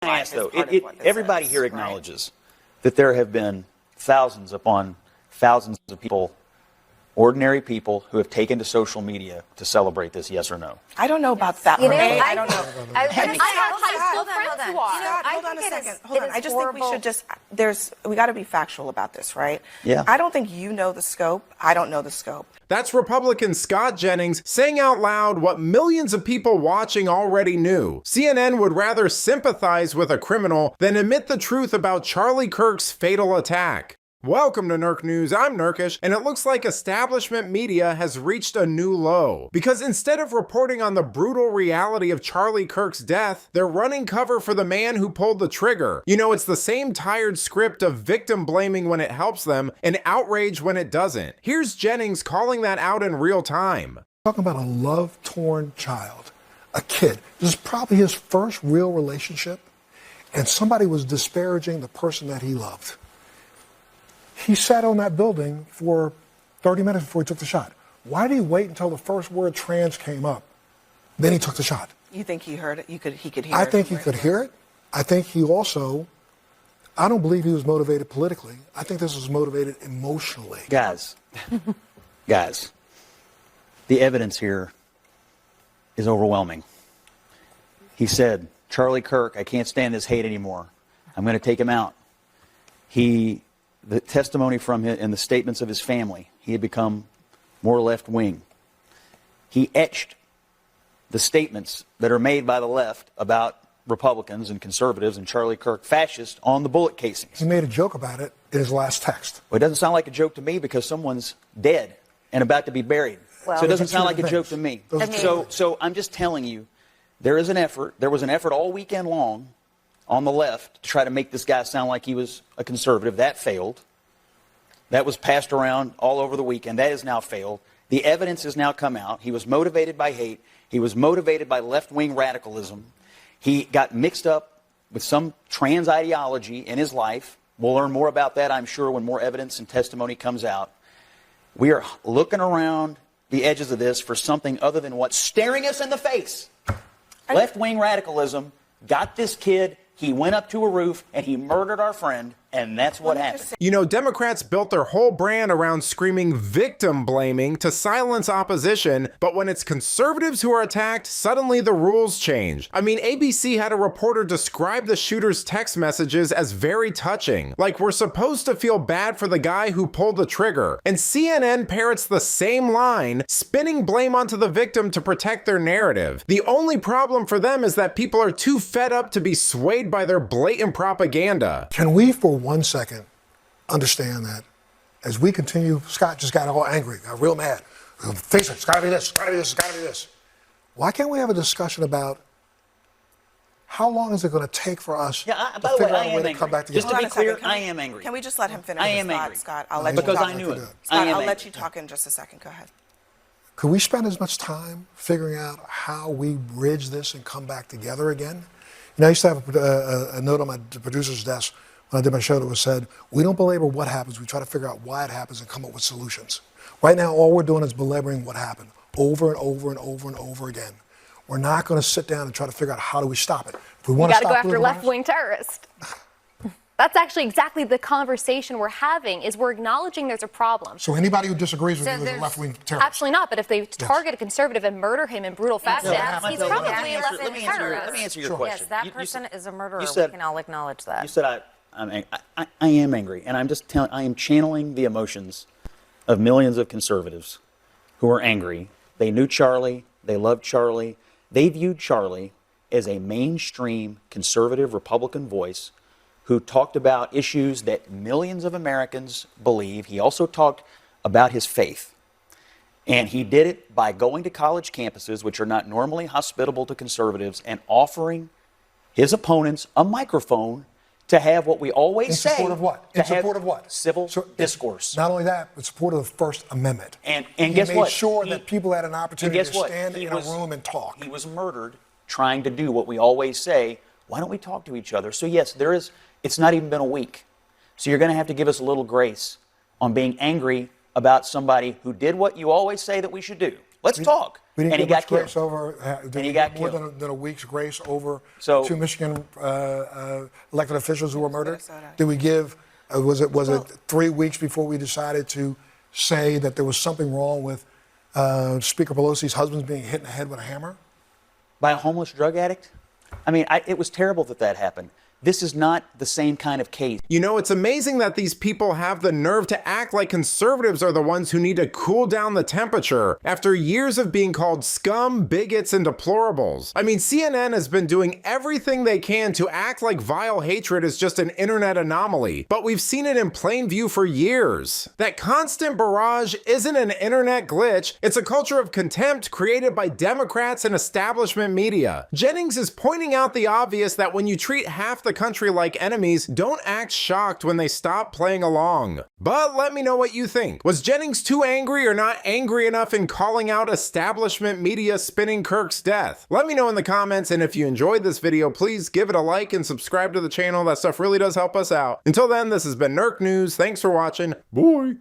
I ask, though, everybody here acknowledges that there have been thousands upon thousands of people, ordinary people, who have taken to social media to celebrate this, yes or no? I don't know about that. You know, I don't know. I have high school friends who are. Hold on a second. Hold on. I just think we should we got to be factual about this, right? Yeah. I don't think you know the scope. I don't know the scope. That's Republican Scott Jennings saying out loud what millions of people watching already knew. CNN would rather sympathize with a criminal than admit the truth about Charlie Kirk's fatal attack. Welcome to Nerk News, I'm Nerkish, and it looks like establishment media has reached a new low. Because instead of reporting on the brutal reality of Charlie Kirk's death, they're running cover for the man who pulled the trigger. You know, it's the same tired script of victim blaming when it helps them and outrage when it doesn't. Here's Jennings calling that out in real time. Talking about a love-torn child, a kid. This is probably his first real relationship, and somebody was disparaging the person that he loved. He sat on that building for 30 minutes before he took the shot. Why did he wait until the first word trans came up? Then he took the shot. You think he heard it? He could hear it? I think he could hear it. I think he also, I don't believe he was motivated politically. I think this was motivated emotionally. Guys, the evidence here is overwhelming. He said, Charlie Kirk, I can't stand this hate anymore. I'm going to take him out. The testimony from him and the statements of his family, he had become more left-wing. He etched the statements that are made by the left about Republicans and conservatives and Charlie Kirk fascist on the bullet casings. He made a joke about it in his last text. Well, it doesn't sound like a joke to me because someone's dead and about to be buried. Well, so it doesn't sound like a joke to me. So I'm just telling you, there was an effort all weekend long on the left to try to make this guy sound like he was a conservative. That failed. That was passed around all over the weekend. That has now failed. The evidence has now come out. He was motivated by hate. He was motivated by left-wing radicalism. He got mixed up with some trans ideology in his life. We'll learn more about that, I'm sure, when more evidence and testimony comes out. We are looking around the edges of this for something other than what's staring us in the face. Left-wing radicalism got this kid. He went up to a roof and he murdered our friend, and that's what happened. You know, Democrats built their whole brand around screaming victim blaming to silence opposition, but when it's conservatives who are attacked, suddenly the rules change. I mean, ABC had a reporter describe the shooter's text messages as very touching, like we're supposed to feel bad for the guy who pulled the trigger. And CNN parrots the same line, spinning blame onto the victim to protect their narrative. The only problem for them is that people are too fed up to be swayed by their blatant propaganda. Can we, for 1 second, understand that as we continue, Scott just got all angry, got real mad. Face it, it's gotta be this, it's gotta be this, it's gotta be this. Why can't we have a discussion about how long is it going to take for us to figure out a way to come back together? Just to be clear, I am angry. Can we just let him finish I his am thought, angry. Scott? I'll let you because talk. I knew it. Scott, I'll let you talk in just a second. Go ahead. Could we spend as much time figuring out how we bridge this and come back together again? You know, I used to have a note on my producer's desk when I did my show that was said, we don't belabor what happens, we try to figure out why it happens and come up with solutions. Right now, all we're doing is belaboring what happened over and over and over and over again. We're not going to sit down and try to figure out how do we stop it. If we want to go after left-wing terrorists. That's actually exactly the conversation we're having, is we're acknowledging there's a problem. So anybody who disagrees with you is a left-wing terrorist? Absolutely not, but if they target a conservative and murder him in brutal fashion, he's probably a left-wing terrorist. Let me answer your question. Yes, that person is a murderer. We can all acknowledge that. You said I am angry, and I'm just telling. I am channeling the emotions of millions of conservatives who are angry. They knew Charlie. They loved Charlie. They viewed Charlie as a mainstream conservative Republican voice who talked about issues that millions of Americans believe. He also talked about his faith. And he did it by going to college campuses, which are not normally hospitable to conservatives, and offering his opponents a microphone to have what we always say. In support of what? In support of what? Civil discourse. Not only that, but support of the First Amendment. And guess what? He made sure that people had an opportunity to stand in a room and talk. He was murdered trying to do what we always say. Why don't we talk to each other? So yes, it's not even been a week. So you're going to have to give us a little grace on being angry about somebody who did what you always say that we should do. Let's talk. We didn't and he get much got grace killed. over. And he got more killed. than a week's grace over So- 2 Michigan elected officials who were murdered. Did we give? Was it 3 weeks before we decided to say that there was something wrong with Speaker Pelosi's husband being hit in the head with a hammer? By a homeless drug addict? I mean, it was terrible that happened. This is not the same kind of case. You know, it's amazing that these people have the nerve to act like conservatives are the ones who need to cool down the temperature after years of being called scum, bigots, and deplorables. I mean, CNN has been doing everything they can to act like vile hatred is just an internet anomaly, but we've seen it in plain view for years. That constant barrage isn't an internet glitch, it's a culture of contempt created by Democrats and establishment media. Jennings is pointing out the obvious that when you treat half the country like enemies, don't act shocked when they stop playing along. But let me know what you think. Was Jennings too angry or not angry enough in calling out establishment media spinning Kirk's death? Let me know in the comments, and if you enjoyed this video, please give it a like and subscribe to the channel. That stuff really does help us out. Until then, this has been Nerk News. Thanks for watching. Bye.